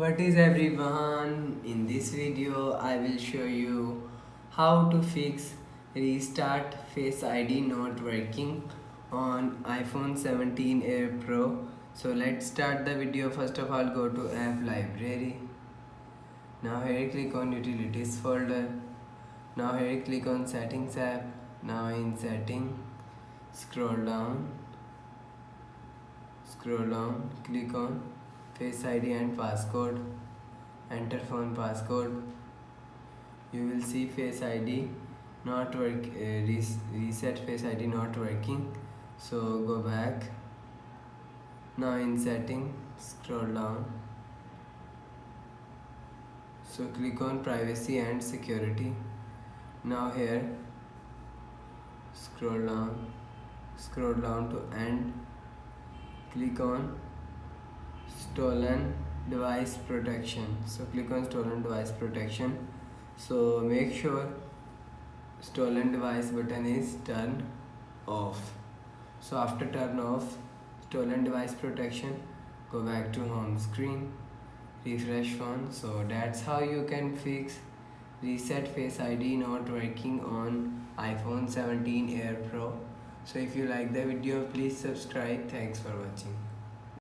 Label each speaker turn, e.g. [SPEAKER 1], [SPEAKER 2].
[SPEAKER 1] What is everyone? In this video I will show you how to fix restart Face ID not working on iPhone 17 Air Pro. So let's start the video. First of all, go to app library. Now here click on utilities folder. Now here click on settings app. Now in setting, scroll down, click on Face ID and passcode. Enter phone passcode. You will see Face ID not work. Reset Face ID not working. So go back. Now in setting, scroll down. So click on privacy and security. Now here, scroll down to end. Click on stolen device protection. So click on stolen device protection. So make sure stolen device button is turned off. So after turn off stolen device protection, go back to home screen, refresh phone. So that's how you can fix reset Face ID not working on iPhone 17 Air Pro. So if you like the video, please subscribe. Thanks for watching.